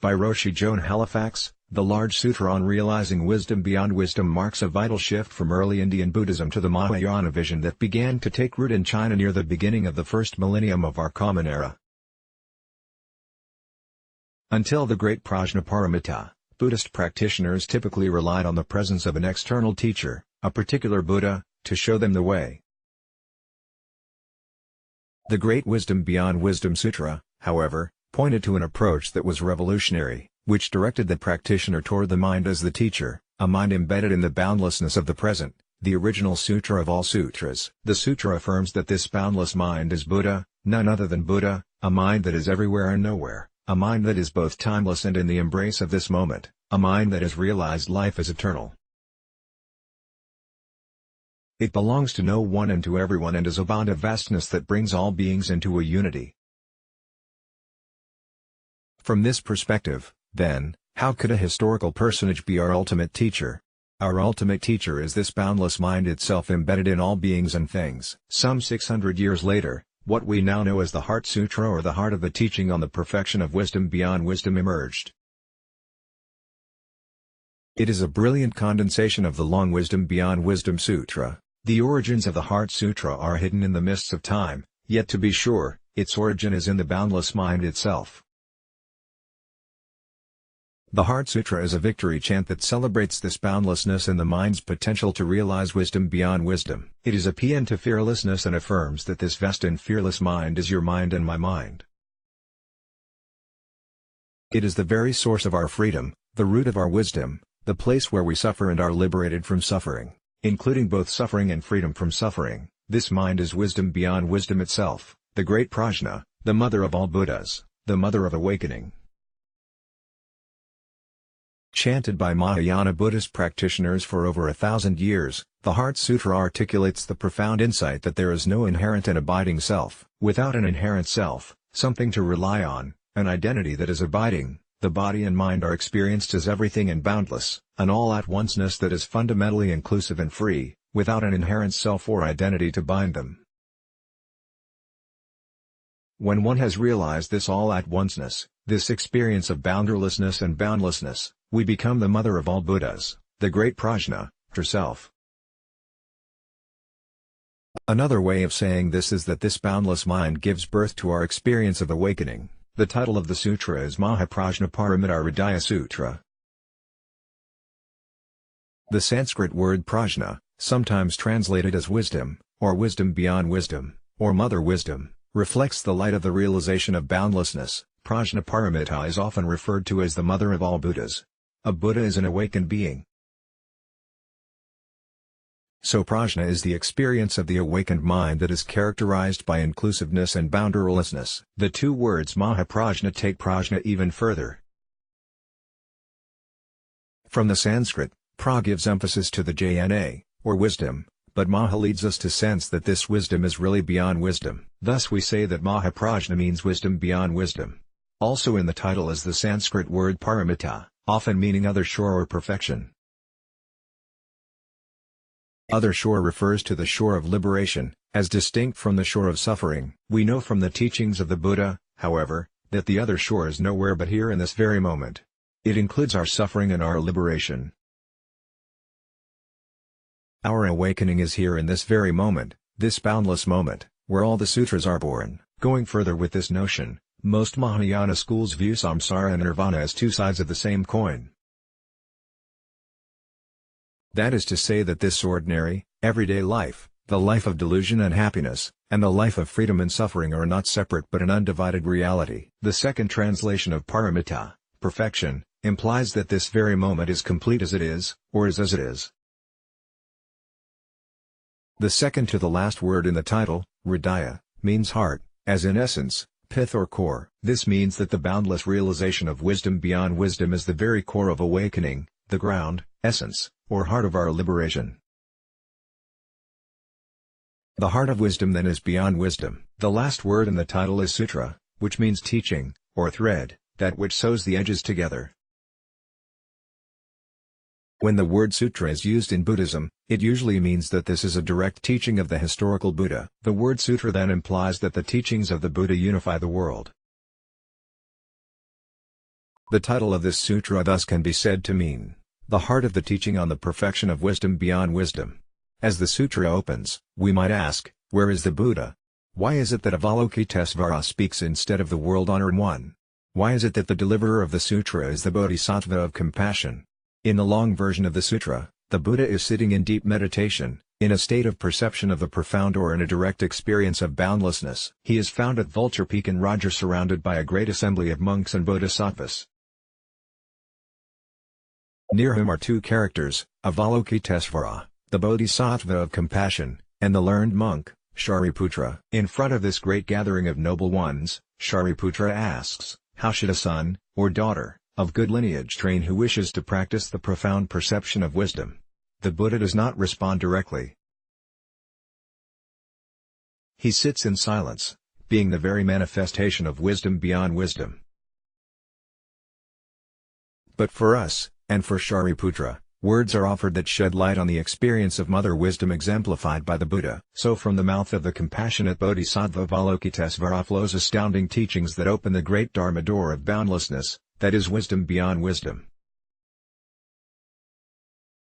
By Roshi Joan Halifax, the Large Sutra on Realizing Wisdom Beyond Wisdom marks a vital shift from early Indian Buddhism to the Mahayana vision that began to take root in China near the beginning of the first millennium of our Common Era. Until the Great Prajnaparamita, Buddhist practitioners typically relied on the presence of an external teacher, a particular Buddha, to show them the way. The Great Wisdom Beyond Wisdom Sutra, however, pointed to an approach that was revolutionary, which directed the practitioner toward the mind as the teacher, a mind embedded in the boundlessness of the present, the original sutra of all sutras. The sutra affirms that this boundless mind is Buddha, none other than Buddha, a mind that is everywhere and nowhere, a mind that is both timeless and in the embrace of this moment, a mind that has realized life is eternal. It belongs to no one and to everyone and is a bond of vastness that brings all beings into a unity. From this perspective, then, how could a historical personage be our ultimate teacher? Our ultimate teacher is this boundless mind itself embedded in all beings and things. Some 600 years later, what we now know as the Heart Sutra or the heart of the teaching on the perfection of wisdom beyond wisdom emerged. It is a brilliant condensation of the long Wisdom Beyond Wisdom Sutra. The origins of the Heart Sutra are hidden in the mists of time, yet to be sure, its origin is in the boundless mind itself. The Heart Sutra is a victory chant that celebrates this boundlessness and the mind's potential to realize wisdom beyond wisdom. It is a paean to fearlessness and affirms that this vast and fearless mind is your mind and my mind. It is the very source of our freedom, the root of our wisdom, the place where we suffer and are liberated from suffering, including both suffering and freedom from suffering. This mind is wisdom beyond wisdom itself, the great Prajna, the mother of all Buddhas, the mother of awakening. Chanted by Mahayana Buddhist practitioners for over 1,000 years, the Heart Sutra articulates the profound insight that there is no inherent and abiding self. Without an inherent self, something to rely on, an identity that is abiding, the body and mind are experienced as everything and boundless, an all-at-onceness that is fundamentally inclusive and free, without an inherent self or identity to bind them. When one has realized this all-at-onceness, this experience of boundarylessness and boundlessness, we become the mother of all Buddhas, the great Prajna, herself. Another way of saying this is that this boundless mind gives birth to our experience of awakening. The title of the sutra is Mahaprajnaparamita Hridaya Sutra. The Sanskrit word prajna, sometimes translated as wisdom, or wisdom beyond wisdom, or mother wisdom, reflects the light of the realization of boundlessness. Prajnaparamita is often referred to as the mother of all Buddhas. A Buddha is an awakened being. So prajna is the experience of the awakened mind that is characterized by inclusiveness and boundarylessness. The two words Mahaprajna take prajna even further. From the Sanskrit, pra gives emphasis to the jna, or wisdom, but maha leads us to sense that this wisdom is really beyond wisdom. Thus we say that Mahaprajna means wisdom beyond wisdom. Also in the title is the Sanskrit word paramita, often meaning other shore or perfection. Other shore refers to the shore of liberation, as distinct from the shore of suffering. We know from the teachings of the Buddha, however, that the other shore is nowhere but here in this very moment. It includes our suffering and our liberation. Our awakening is here in this very moment, this boundless moment, where all the sutras are born. Going further with this notion, most Mahayana schools view samsara and nirvana as two sides of the same coin. That is to say that this ordinary, everyday life, the life of delusion and happiness, and the life of freedom and suffering are not separate but an undivided reality. The second translation of paramita, perfection, implies that this very moment is complete as it is, or is as it is. The second to the last word in the title, hridaya, means heart, as in essence, pith or core. This means that the boundless realization of wisdom beyond wisdom is the very core of awakening, the ground, essence, or heart of our liberation. The heart of wisdom then is beyond wisdom. The last word in the title is sutra, which means teaching, or thread, that which sews the edges together. When the word sutra is used in Buddhism, it usually means that this is a direct teaching of the historical Buddha. The word sutra then implies that the teachings of the Buddha unify the world. The title of this sutra thus can be said to mean, the heart of the teaching on the perfection of wisdom beyond wisdom. As the sutra opens, we might ask, where is the Buddha? Why is it that Avalokitesvara speaks instead of the world-honored one? Why is it that the deliverer of the sutra is the Bodhisattva of compassion? In the long version of the sutra, the Buddha is sitting in deep meditation, in a state of perception of the profound or in a direct experience of boundlessness. He is found at Vulture Peak in Raja surrounded by a great assembly of monks and bodhisattvas. Near him are two characters, Avalokitesvara, the Bodhisattva of compassion, and the learned monk, Shariputra. In front of this great gathering of noble ones, Shariputra asks, how should a son, or daughter, of good lineage train who wishes to practice the profound perception of wisdom? The Buddha does not respond directly. He sits in silence, being the very manifestation of wisdom beyond wisdom. But for us, and for Shariputra, words are offered that shed light on the experience of mother wisdom exemplified by the Buddha. So from the mouth of the compassionate Bodhisattva Avalokitesvara flows astounding teachings that open the great Dharma door of boundlessness, that is wisdom beyond wisdom.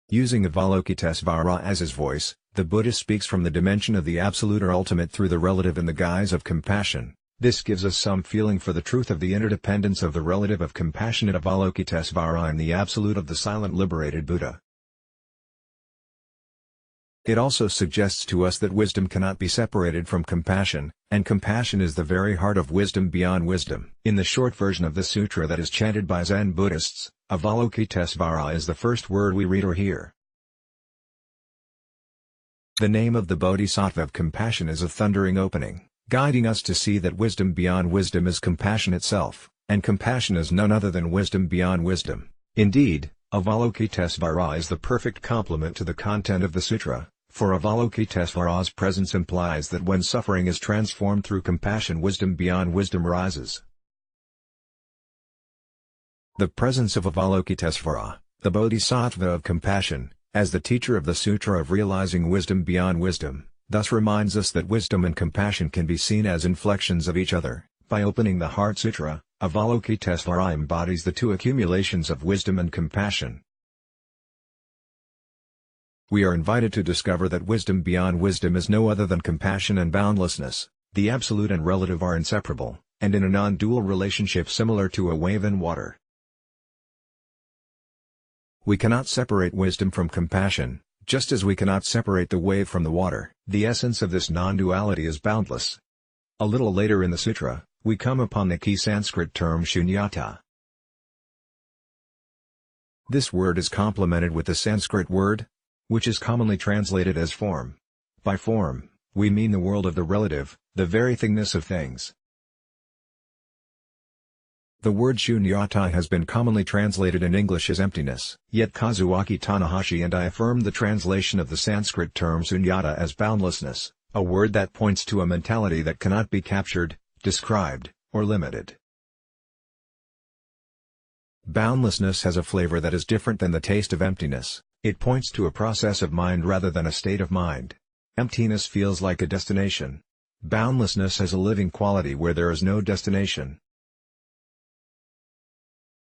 Using Avalokitesvara as his voice, the Buddha speaks from the dimension of the absolute or ultimate through the relative in the guise of compassion. This gives us some feeling for the truth of the interdependence of the relative of compassionate Avalokitesvara and the absolute of the silent liberated Buddha. It also suggests to us that wisdom cannot be separated from compassion, and compassion is the very heart of wisdom beyond wisdom. In the short version of the sutra that is chanted by Zen Buddhists, Avalokitesvara is the first word we read or hear. The name of the Bodhisattva of compassion is a thundering opening, guiding us to see that wisdom beyond wisdom is compassion itself, and compassion is none other than wisdom beyond wisdom. Indeed, Avalokitesvara is the perfect complement to the content of the sutra, for Avalokitesvara's presence implies that when suffering is transformed through compassion, wisdom beyond wisdom rises. The presence of Avalokitesvara, the Bodhisattva of compassion, as the teacher of the Sutra of realizing wisdom beyond wisdom, thus reminds us that wisdom and compassion can be seen as inflections of each other. By opening the Heart Sutra, Avalokitesvara embodies the two accumulations of wisdom and compassion. We are invited to discover that wisdom beyond wisdom is no other than compassion and boundlessness. The absolute and relative are inseparable, and in a non-dual relationship similar to a wave and water. We cannot separate wisdom from compassion, just as we cannot separate the wave from the water. The essence of this non-duality is boundless. A little later in the sutra, we come upon the key Sanskrit term shunyata. This word is complemented with the Sanskrit word, which is commonly translated as form. By form, we mean the world of the relative, the very thingness of things. The word shunyata has been commonly translated in English as emptiness. Yet Kazuaki Tanahashi and I affirm the translation of the Sanskrit term shunyata as boundlessness, a word that points to a mentality that cannot be captured, described, or limited. Boundlessness has a flavor that is different than the taste of emptiness. It points to a process of mind rather than a state of mind. Emptiness feels like a destination. Boundlessness has a living quality where there is no destination.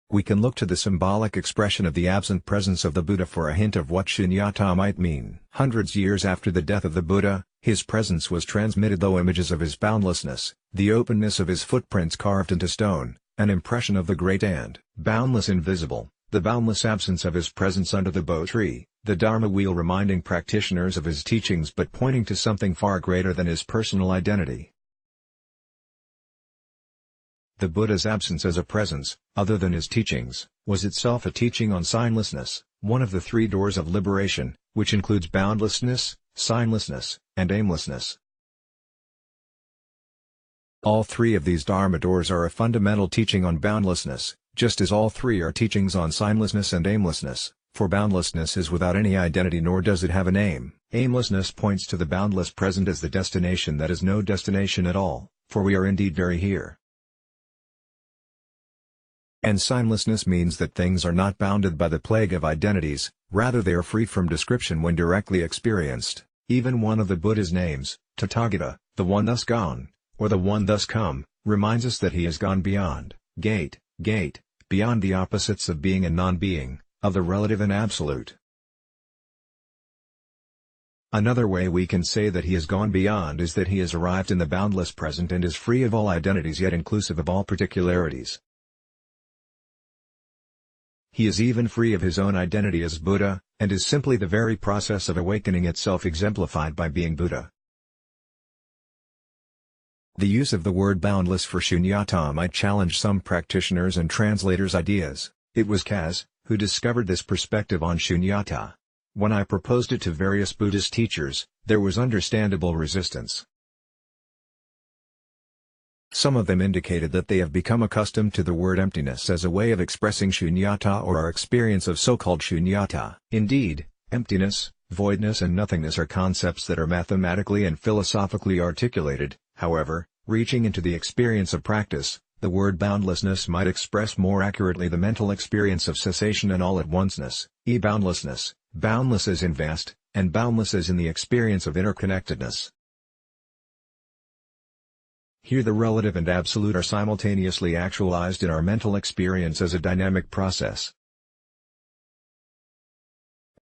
We can look to the symbolic expression of the absent presence of the Buddha for a hint of what shunyata might mean. Hundreds years after the death of the Buddha, his presence was transmitted though images of his boundlessness, the openness of his footprints carved into stone, an impression of the great and boundless invisible, the boundless absence of his presence under the Bo tree, the Dharma wheel reminding practitioners of his teachings but pointing to something far greater than his personal identity. The Buddha's absence as a presence, other than his teachings, was itself a teaching on signlessness, one of the three doors of liberation, which includes boundlessness, signlessness, and aimlessness. All three of these Dharma doors are a fundamental teaching on boundlessness, just as all three are teachings on signlessness and aimlessness, for boundlessness is without any identity nor does it have a name. Aimlessness points to the boundless present as the destination that is no destination at all, for we are indeed very here. And signlessness means that things are not bounded by the plague of identities, rather they are free from description when directly experienced. Even one of the Buddha's names, Tathagata, the one thus gone, or the one thus come, reminds us that he has gone beyond, gate, beyond the opposites of being and non-being, of the relative and absolute. Another way we can say that he has gone beyond is that he has arrived in the boundless present and is free of all identities yet inclusive of all particularities. He is even free of his own identity as Buddha, and is simply the very process of awakening itself exemplified by being Buddha. The use of the word boundless for shunyata might challenge some practitioners' and translators' ideas. It was Kaz who discovered this perspective on shunyata. When I proposed it to various Buddhist teachers, there was understandable resistance. Some of them indicated that they have become accustomed to the word emptiness as a way of expressing shunyata or our experience of so-called shunyata. Indeed, emptiness, voidness and nothingness are concepts that are mathematically and philosophically articulated. However, reaching into the experience of practice, the word boundlessness might express more accurately the mental experience of cessation and all-at-onceness, boundlessness, boundless as in vast, and boundless as in the experience of interconnectedness. Here the relative and absolute are simultaneously actualized in our mental experience as a dynamic process.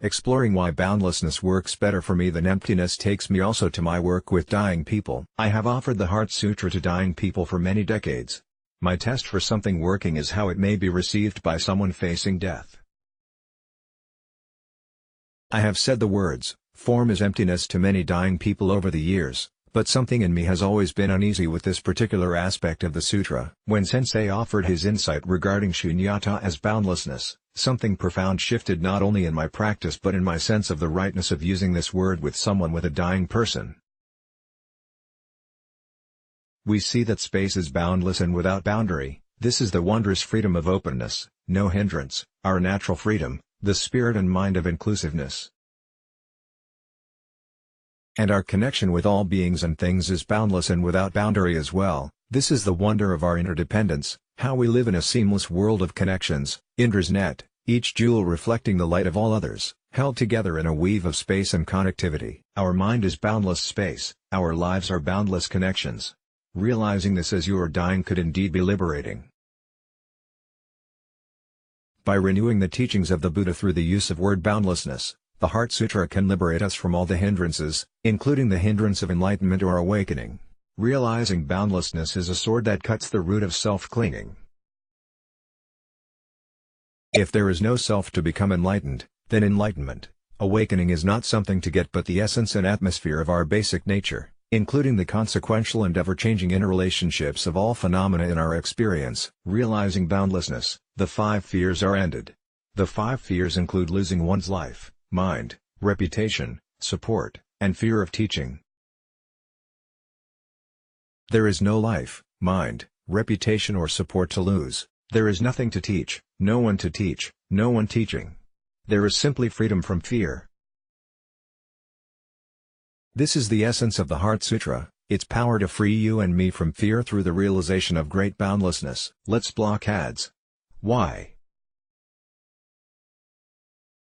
Exploring why boundlessness works better for me than emptiness takes me also to my work with dying people. I have offered the Heart Sutra to dying people for many decades. My test for something working is how it may be received by someone facing death. I have said the words, "form is emptiness" to many dying people over the years, but something in me has always been uneasy with this particular aspect of the sutra. When Sensei offered his insight regarding shunyata as boundlessness, something profound shifted not only in my practice but in my sense of the rightness of using this word with someone with a dying person. We see that space is boundless and without boundary. This is the wondrous freedom of openness, no hindrance, our natural freedom, the spirit and mind of inclusiveness. And our connection with all beings and things is boundless and without boundary as well. This is the wonder of our interdependence, how we live in a seamless world of connections, Indra's net, each jewel reflecting the light of all others, held together in a weave of space and connectivity. Our mind is boundless space, our lives are boundless connections. Realizing this as you are dying could indeed be liberating. By renewing the teachings of the Buddha through the use of word boundlessness, the Heart Sutra can liberate us from all the hindrances, including the hindrance of enlightenment or awakening. Realizing boundlessness is a sword that cuts the root of self-clinging. If there is no self to become enlightened, then enlightenment, awakening is not something to get but the essence and atmosphere of our basic nature, including the consequential and ever-changing interrelationships of all phenomena in our experience. Realizing boundlessness, the 5 fears are ended. The 5 fears include losing one's life, mind, reputation, support, and fear of teaching. There is no life, mind, reputation or support to lose. There is nothing to teach, no one to teach, no one teaching. There is simply freedom from fear. This is the essence of the Heart Sutra, its power to free you and me from fear through the realization of great boundlessness. Let's block ads. Why?